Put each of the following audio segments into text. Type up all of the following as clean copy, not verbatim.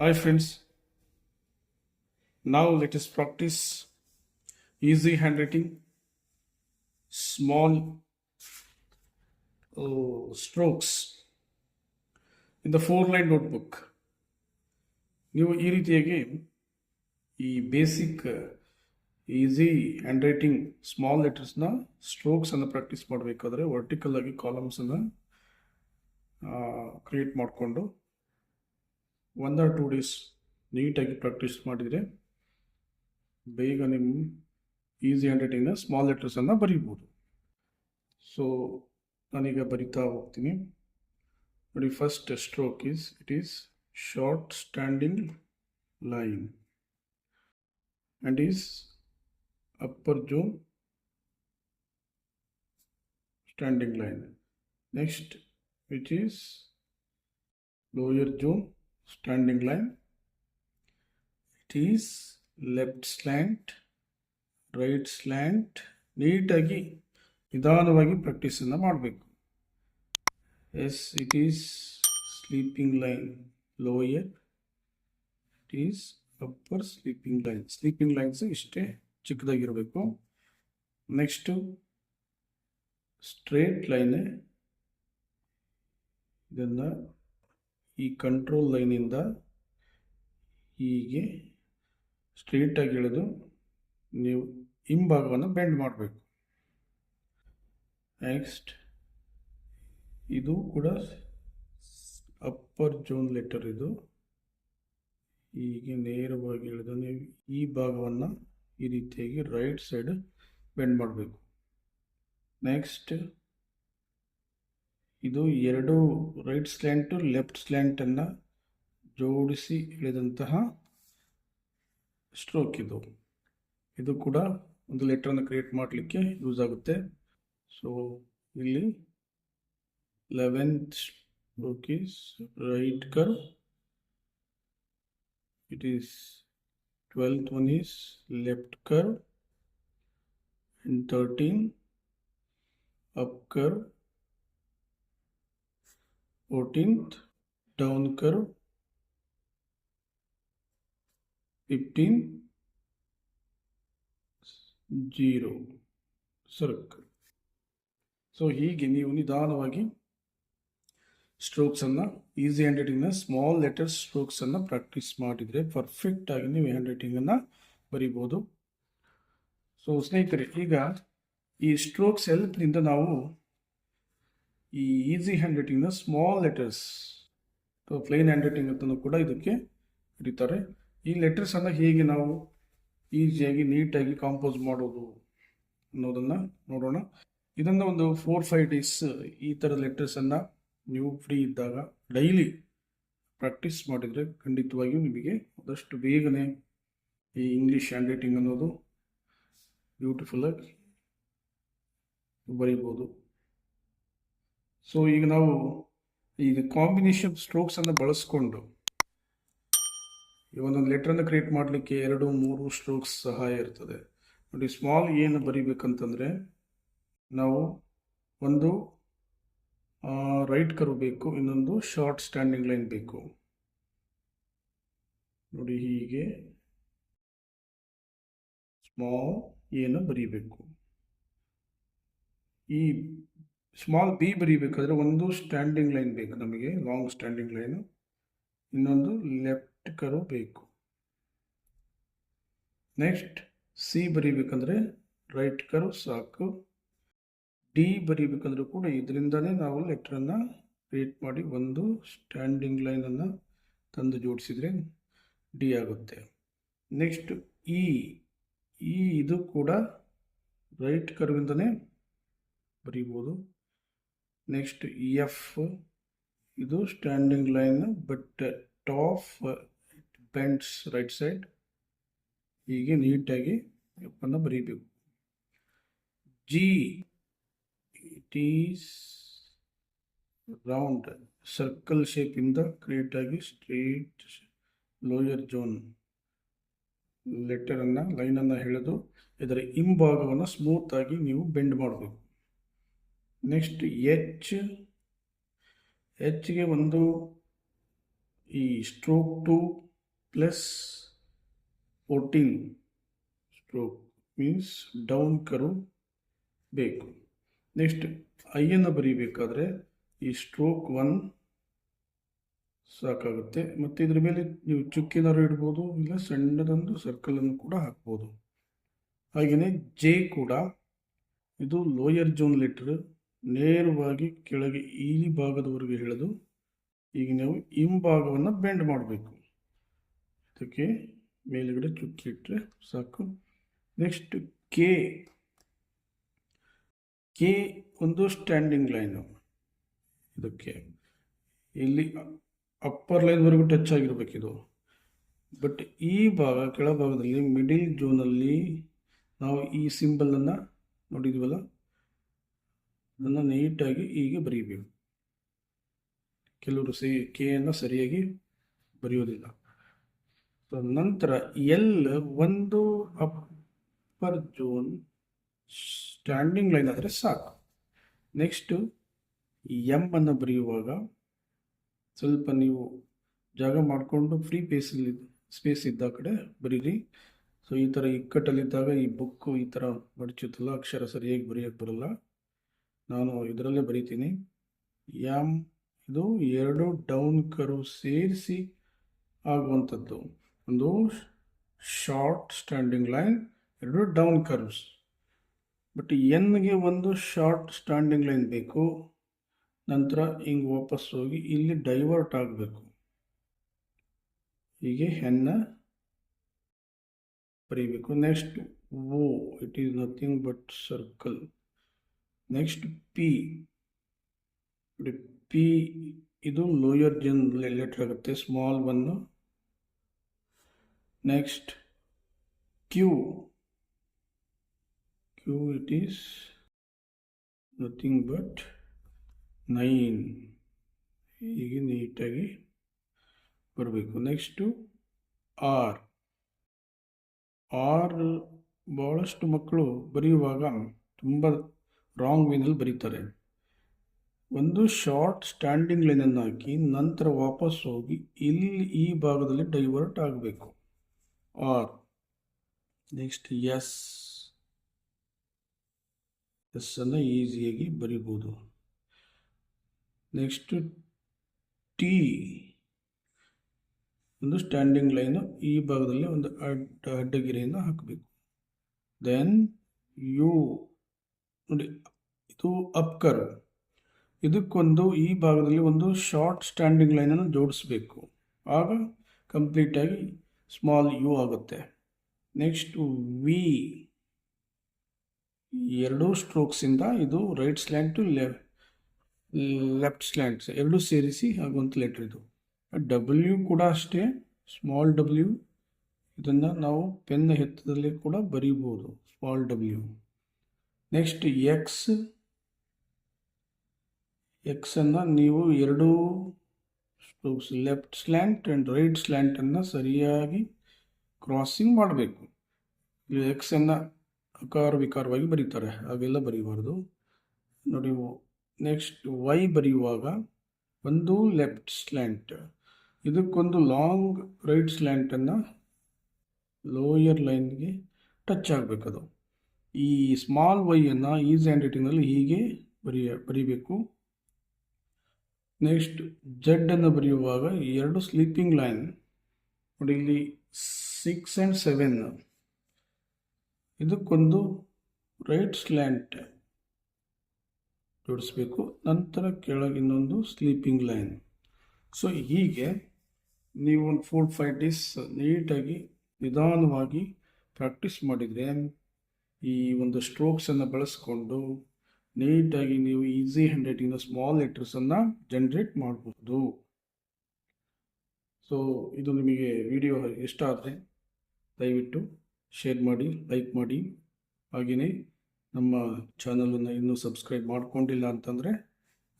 Hi friends, now let us practice easy handwriting, small strokes in the 4-line notebook. ನೀವು ಈ ರೀತಿಯಾಗಿ ಈ basic easy handwriting small ಲೆಟರ್ಸ್ನ ಸ್ಟ್ರೋಕ್ಸನ್ನು practice ಮಾಡಬೇಕಾದ್ರೆ ವರ್ಟಿಕಲ್ ಆಗಿ ಕಾಲಮ್ಸನ್ನು ಕ್ರಿಯೇಟ್ ಮಾಡಿಕೊಂಡು 1 or 2 ಡೇಸ್ ನೀಟಾಗಿ ಪ್ರಾಕ್ಟೀಸ್ ಮಾಡಿದರೆ ಬೇಗ ನಿಮ್ಮ ಈಸಿ ಹ್ಯಾಂಡ್ ರೈಟಿಂಗ್ನ ಸ್ಮಾಲ್ ಲೆಟರ್ಸನ್ನು ಬರೀಬೋದು. ಸೊ ನಾನೀಗ ಬರಿತಾ ಹೋಗ್ತೀನಿ. ನೋಡಿ, first stroke it is short standing line and is upper jaw standing line. Next, which is lower jaw standing line. It is left slant, right slant. ನೀಟಾಗಿ ನಿಧಾನವಾಗಿ ಪ್ರಾಕ್ಟೀಸನ್ನು ಮಾಡಬೇಕು. Yes, it is sleeping line lower, it is upper sleeping line. Sleeping lines ಇಷ್ಟೇ ಚಿಕ್ಕದಾಗಿರಬೇಕು. Next straight line, ಇದನ್ನು ಈ control ಲೈನಿಂದ ಹೀಗೆ ಸ್ಟ್ರೇಟಾಗಿ ಎಳೆದು ನೀವು ಹಿಂಭಾಗವನ್ನು ಬೆಂಡ್ ಮಾಡಬೇಕು. ನೆಕ್ಸ್ಟ್ ಇದು ಕೂಡ ಅಪ್ಪರ್ ಜೋನ್ ಲೆಟರ್. ಇದು ಹೀಗೆ ನೇರವಾಗಿ ಎಳೆದು ನೀವು ಈ ಭಾಗವನ್ನು ಈ ರೀತಿಯಾಗಿ ರೈಟ್ ಸೈಡ್ ಬೆಂಡ್ ಮಾಡಬೇಕು. ನೆಕ್ಸ್ಟ್ ಇದು ಎರಡು ರೈಟ್ ಸ್ಲ್ಯಾಂಟು ಲೆಫ್ಟ್ ಸ್ಲ್ಯಾಂಟನ್ನು ಜೋಡಿಸಿ ಎಳೆದಂತಹ ಸ್ಟ್ರೋಕ್. ಇದು ಕೂಡ ಒಂದು ಲೆಟರನ್ನು ಕ್ರಿಯೇಟ್ ಮಾಡಲಿಕ್ಕೆ ಯೂಸ್ ಆಗುತ್ತೆ. ಸೊ ಇಲ್ಲಿ 11th stroke is right curve. It is 12th one is left curve, and 13 up curve, 14th down curve, 15 0 circle. So ಹೀಗೆ ನೀವು ನಿಧಾನವಾಗಿ ಸ್ಟ್ರೋಕ್ಸನ್ನು ಈಸಿ ಹ್ಯಾಂಡ್ ರೈಟಿಂಗ್ನ ಸ್ಮಾಲ್ ಲೆಟರ್ಸ್ ಸ್ಟ್ರೋಕ್ಸನ್ನು ಪ್ರಾಕ್ಟೀಸ್ ಮಾಡಿದರೆ ಪರ್ಫೆಕ್ಟಾಗಿ ನೀವು ಹ್ಯಾಂಡ್ ರೈಟಿಂಗನ್ನು ಬರಿಬೋದು. ಸೊ ಸ್ನೇಹಿತರೆ, ಈಗ ಈ ಸ್ಟ್ರೋಕ್ಸ್ ಹೆಲ್ಪ್ನಿಂದ ನಾವು ಈ ಈಸಿ ಹ್ಯಾಂಡ್ ರೈಟಿಂಗ್ನ small letters plain handwriting ಅಂತಲೂ ಕೂಡ ಇದಕ್ಕೆ ಕರೀತಾರೆ. ಈ ಲೆಟರ್ಸನ್ನು ಹೇಗೆ ನಾವು ಈಸಿಯಾಗಿ ನೀಟಾಗಿ ಕಾಂಪೋಸ್ ಮಾಡೋದು ಅನ್ನೋದನ್ನು ನೋಡೋಣ. ಇದನ್ನು ಒಂದು 4-5 ಡೇಸ್ ಈ ಥರದ ಲೆಟರ್ಸನ್ನು ನೀವು ಫ್ರೀ ಇದ್ದಾಗ ಡೈಲಿ ಪ್ರಾಕ್ಟೀಸ್ ಮಾಡಿದರೆ ಖಂಡಿತವಾಗಿಯೂ ನಿಮಗೆ ಆದಷ್ಟು ಬೇಗನೆ ಈ ಇಂಗ್ಲೀಷ್ ಹ್ಯಾಂಡ್ ರೈಟಿಂಗ್ ಅನ್ನೋದು ಬ್ಯೂಟಿಫುಲ್ಲಾಗಿ ಬರೀಬೋದು. ಸೊ ಈಗ ನಾವು ಈಗ ಕಾಂಬಿನೇಷನ್ ಸ್ಟ್ರೋಕ್ಸನ್ನು ಬಳಸ್ಕೊಂಡು ಈ ಒಂದೊಂದು ಲೆಟ್ರನ್ನು ಕ್ರಿಯೇಟ್ ಮಾಡಲಿಕ್ಕೆ 2-3 ಸ್ಟ್ರೋಕ್ಸ್ ಸಹಾಯ ಇರ್ತದೆ. ನೋಡಿ, ಸ್ಮಾಲ್ ಏನು ಬರೀಬೇಕಂತಂದರೆ ನಾವು ಒಂದು ರೈಟ್ ಕರ್ವ್ ಬೇಕು, ಇನ್ನೊಂದು ಶಾರ್ಟ್ ಸ್ಟ್ಯಾಂಡಿಂಗ್ ಲೈನ್ ಬೇಕು. ನೋಡಿ, ಹೀಗೆ ಸ್ಮಾಲ್ ಏನು ಬರೀಬೇಕು. ಈ ಸ್ಮಾಲ್ ಬಿ ಬರೀಬೇಕಾದ್ರೆ ಒಂದು ಸ್ಟ್ಯಾಂಡಿಂಗ್ ಲೈನ್ ಬೇಕು ನಮಗೆ, ಲಾಂಗ್ ಸ್ಟ್ಯಾಂಡಿಂಗ್ ಲೈನು, ಇನ್ನೊಂದು ಲೆಫ್ಟ್ ಕರ್ವ್ ಬೇಕು. ನೆಕ್ಸ್ಟ್ ಸಿ ಬರೀಬೇಕಂದ್ರೆ ರೈಟ್ ಕರ್ವ್ ಸಾಕು. ಡಿ ಬರೀಬೇಕಂದ್ರೂ ಕೂಡ ಇದರಿಂದನೇ ನಾವು ಲೆಟ್ರನ್ನು ಕ್ರಿಯೇಟ್ ಮಾಡಿ ಒಂದು ಸ್ಟ್ಯಾಂಡಿಂಗ್ ಲೈನನ್ನು ತಂದು ಜೋಡಿಸಿದರೆ ಡಿ ಆಗುತ್ತೆ. ನೆಕ್ಸ್ಟ್ ಇ ಇದು ಕೂಡ ರೈಟ್ ಕರ್ವಿಂದನೇ ಬರೀಬೋದು. ನೆಕ್ಸ್ಟ್ ಎಫ್, ಇದು standing line but top bends right side. ಹೀಗೆ ನೀಟಾಗಿ ಎಫನ್ನು ಬರೀಬೇಕು. G, it is round circle ಶೇಪಿಂದ ಕ್ರಿಯೇಟ್ ಆಗಿ ಸ್ಟ್ರೇಟ್ ಲೋಯರ್ ಜೋನ್ ಲೆಟರನ್ನು ಲೈನನ್ನು ಎಳೆದು ಇದರ ಹಿಂಭಾಗವನ್ನು ಸ್ಮೂತಾಗಿ ನೀವು ಬೆಂಡ್ ಮಾಡಬೇಕು. ನೆಕ್ಸ್ಟ್ ಎಚ್ಗೆ ಒಂದು ಈ stroke two plus 14 stroke means down curve ಬೇಕು. ನೆಕ್ಸ್ಟ್ ಐಯನ್ನು ಬರೀಬೇಕಾದ್ರೆ ಈ ಸ್ಟ್ರೋಕ್ 1 ಸಾಕಾಗುತ್ತೆ. ಮತ್ತು ಇದ್ರ ಮೇಲೆ ನೀವು ಚುಕ್ಕಿನಾರು ಇಡ್ಬೋದು, ಇಲ್ಲ ಸಣ್ಣದೊಂದು ಸರ್ಕಲನ್ನು ಕೂಡ ಹಾಕ್ಬೋದು. ಹಾಗೆಯೇ ಜೆ ಕೂಡ ಇದು ಲೋಯರ್ ಜೋನ್ ಲೆಟರ್, ನೇರವಾಗಿ ಕೆಳಗೆ ಈ ಭಾಗದವರೆಗೆ ಎಳೆದು ಈಗ ನಾವು ಹಿಂಭಾಗವನ್ನು ಬೆಂಡ್ ಮಾಡಬೇಕು. ಇದಕ್ಕೆ ಮೇಲುಗಡೆ ಚುಕ್ಕಿಟ್ರೆ ಸಾಕು. ನೆಕ್ಸ್ಟ್ ಕೆ ಒಂದು ಸ್ಟ್ಯಾಂಡಿಂಗ್ ಲೈನು, ಇದಕ್ಕೆ ಇಲ್ಲಿ ಅಪ್ಪರ್ ಲೈನ್ವರೆಗೂ ಟಚ್ ಆಗಿರ್ಬೇಕಿದು. ಬಟ್ ಈ ಭಾಗ ಕೆಳಭಾಗದಲ್ಲಿ ಮಿಡಿಲ್ ಜೋನಲ್ಲಿ ನಾವು ಈ ಸಿಂಬಲನ್ನು ನೋಡಿದ್ವಲ್ಲ, ಅದನ್ನು ನೀಟಾಗಿ ಹೀಗೆ ಬರೀಬೇಕು. ಕೆಲವರು ಕೆಯನ್ನು ಸರಿಯಾಗಿ ಬರೆಯೋದಿಲ್ಲ. ನಂತರ ಎಲ್ ಒಂದು ಅಪ್ಪರ್ ಜೋನ್ ಸ್ಟ್ಯಾಂಡಿಂಗ್ ಲೈನ್ ಆದರೆ ಸಾಕು. ನೆಕ್ಸ್ಟು ಎಮ್ ಅನ್ನು ಬರೆಯುವಾಗ ಸ್ವಲ್ಪ ನೀವು ಜಾಗ ಮಾಡಿಕೊಂಡು ಫ್ರೀ ಸ್ಪೇಸ್ ಇದ್ದ ಕಡೆ ಬರೀರಿ. ಸೊ ಈ ಥರ ಇಕ್ಕಟ್ಟಲ್ಲಿದ್ದಾಗ ಈ ಬುಕ್ಕು ಈ ಥರ ಮಡಚುತ್ತಲ್ಲ, ಅಕ್ಷರ ಸರಿಯಾಗಿ ಬರೆಯೋಕ್ಕೆ ಬರಲ್ಲ. ನಾನು ಇದರಲ್ಲೇ ಬರೀತೀನಿ. ಎಮ್ ಇದು 2 ಡೌನ್ ಕರ್ವ್ ಸೇರಿಸಿ ಆಗುವಂಥದ್ದು. ಒಂದು short standing line, 2 down curves. But ಎನ್ಗೆ ಒಂದು ಶಾರ್ಟ್ ಸ್ಟ್ಯಾಂಡಿಂಗ್ ಲೈನ್ ಬೇಕು. ನಂತರ ಹಿಂಗೆ ವಾಪಸ್ ಹೋಗಿ ಇಲ್ಲಿ ಡೈವರ್ಟ್ ಆಗಬೇಕು. ಹೀಗೆ ಹೆನ್ನ ಬರೀಬೇಕು. Next O, it is nothing but circle. Next P ಇದು ಲೋಯರ್ ಜನ್ ಲೆಟರ್ ಆಗುತ್ತೆ, small 1. Next Q it is nothing but 9. ಹೀಗೆ ನೀಟಾಗಿ ಬರಬೇಕು. ನೆಕ್ಸ್ಟು ಆರ್ ಭಾಳಷ್ಟು ಮಕ್ಕಳು ಬರೆಯುವಾಗ ತುಂಬ ರಾಂಗ್ ವೇನಲ್ಲಿ ಬರೀತಾರೆ. ಒಂದು ಶಾರ್ಟ್ ಸ್ಟ್ಯಾಂಡಿಂಗ್ ಲೈನನ್ನು ಹಾಕಿ ನಂತರ ವಾಪಸ್ ಹೋಗಿ ಇಲ್ಲಿ ಈ ಭಾಗದಲ್ಲಿ ಡೈವರ್ಟ್ ಆಗಬೇಕು. ಆರ್. ನೆಕ್ಸ್ಟ್ ಎಸ್ ಅನ್ನು ಈಸಿಯಾಗಿ ಬರಿಬೋದು. ನೆಕ್ಸ್ಟ್ ಟಿ ಒಂದು ಸ್ಟ್ಯಾಂಡಿಂಗ್ ಲೈನು, ಈ ಭಾಗದಲ್ಲಿ ಒಂದು ಅಡ್ಡಗೆರೆಯನ್ನು ಹಾಕಬೇಕು. ದೆನ್ ಯು ನೋಡಿ, ಇದು ಅಪ್ ಕರ್ವ್, ಇದಕ್ಕೊಂದು ಈ ಭಾಗದಲ್ಲಿ ಒಂದು ಶಾರ್ಟ್ ಸ್ಟ್ಯಾಂಡಿಂಗ್ ಲೈನನ್ನು ಜೋಡಿಸ್ಬೇಕು. ಆಗ ಕಂಪ್ಲೀಟಾಗಿ ಸ್ಮಾಲ್ ಯು ಆಗುತ್ತೆ. ನೆಕ್ಸ್ಟ್ ವಿ 2 ಸ್ಟ್ರೋಕ್ಸಿಂದ ಇದು ರೈಟ್ ಸ್ಲ್ಯಾಂಟ್ ಟು ಲೆಫ್ಟ್ ಸ್ಲ್ಯಾಂಟ್ಸ್ ಎರಡೂ ಸೇರಿಸಿ ಆಗುವಂಥ ಲೆಟರ್ ಇದು. ಡಬ್ಲ್ಯೂ ಕೂಡ ಅಷ್ಟೇ, ಸ್ಮಾಲ್ ಡಬ್ಲ್ಯೂ. ಇದನ್ನು ನಾವು ಪೆನ್ ಎತ್ತದಲ್ಲಿ ಕೂಡ ಬರೀಬೋದು, ಸ್ಮಾಲ್ ಡಬ್ಲ್ಯೂ. ನೆಕ್ಸ್ಟ್ ಎಕ್ಸನ್ನು ನೀವು 2 strokes left slant and right ಸ್ಲ್ಯಾಂಟನ್ನು ಸರಿಯಾಗಿ ಕ್ರಾಸಿಂಗ್ ಮಾಡಬೇಕು. ಎಕ್ಸನ್ನು ವಿಕಾರವಾಗಿ ಬರೀತಾರೆ, ಹಾಗೆಲ್ಲ ಬರೀಬಾರ್ದು ನೋಡಿ. ನೆಕ್ಸ್ಟ್ ವೈ ಬರೆಯುವಾಗ ಒಂದು ಲೆಫ್ಟ್ ಸ್ಲ್ಯಾಂಟ್, ಇದಕ್ಕೊಂದು ಲಾಂಗ್ ರೈಟ್ ಸ್ಲ್ಯಾಂಟನ್ನು ಲೋಯರ್ ಲೈನ್ಗೆ ಟಚ್ ಆಗಬೇಕದು. ಈ ಸ್ಮಾಲ್ ವೈಯನ್ನು ಈಸಿ ಹ್ಯಾಂಡ್ ರೈಟಿಂಗಲ್ಲಿ ಹೀಗೆ ಬರೀಬೇಕು. ನೆಕ್ಸ್ಟ್ ಜೆಡ್ಡನ್ನು ಬರೆಯುವಾಗ 2 ಸ್ಲೀಪಿಂಗ್ ಲೈನ್ ನೋಡಿ, ಇಲ್ಲಿ 6 ಆ್ಯಂಡ್ 7, ಇದಕ್ಕೊಂದು ರೈಟ್ ಸ್ಲ್ಯಾಂಟ್ ಜೋಡಿಸ್ಬೇಕು. ನಂತರ ಕೆಳಗೆ ಇನ್ನೊಂದು ಸ್ಲೀಪಿಂಗ್ ಲೈನ್. ಸೊ ಹೀಗೆ ನೀವು ಒಂದು 4-5 ಡೇಸ್ ನೀಟಾಗಿ ನಿಧಾನವಾಗಿ ಪ್ರಾಕ್ಟೀಸ್ ಮಾಡಿದರೆ ಈ ಒಂದು ಸ್ಟ್ರೋಕ್ಸನ್ನು ಬಳಸ್ಕೊಂಡು ನೀಟಾಗಿ ನೀವು ಈಸಿ ಹ್ಯಾಂಡ್ ರೈಟಿಂಗ್ನ ಸ್ಮಾಲ್ ಲೆಟರ್ಸನ್ನು ಜನರೇಟ್ ಮಾಡ್ಬೋದು. ಸೊ ಇದು ನಿಮಗೆ ವಿಡಿಯೋ ಇಷ್ಟ ಆದರೆ ದಯವಿಟ್ಟು ಶೇರ್ ಮಾಡಿ, ಲೈಕ್ ಮಾಡಿ. ಹಾಗೆಯೇ ನಮ್ಮ ಚಾನಲನ್ನು ಇನ್ನೂ ಸಬ್ಸ್ಕ್ರೈಬ್ ಮಾಡ್ಕೊಂಡಿಲ್ಲ ಅಂತಂದರೆ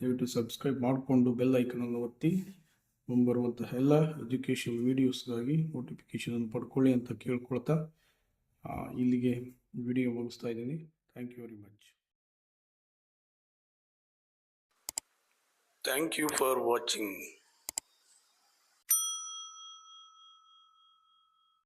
ದಯವಿಟ್ಟು ಸಬ್ಸ್ಕ್ರೈಬ್ ಮಾಡಿಕೊಂಡು ಬೆಲ್ ಐಕನನ್ನು ಒತ್ತಿ ಮುಂಬರುವಂತಹ ಎಲ್ಲ ಎಜುಕೇಷನ್ ವೀಡಿಯೋಸ್ಗಾಗಿ ನೋಟಿಫಿಕೇಷನನ್ನು ಪಡ್ಕೊಳ್ಳಿ ಅಂತ ಕೇಳ್ಕೊಳ್ತಾ ಇಲ್ಲಿಗೆ ವಿಡಿಯೋ ಮುಗಿಸ್ತಾ ಇದ್ದೀನಿ. Thank you very much. Thank you for watching.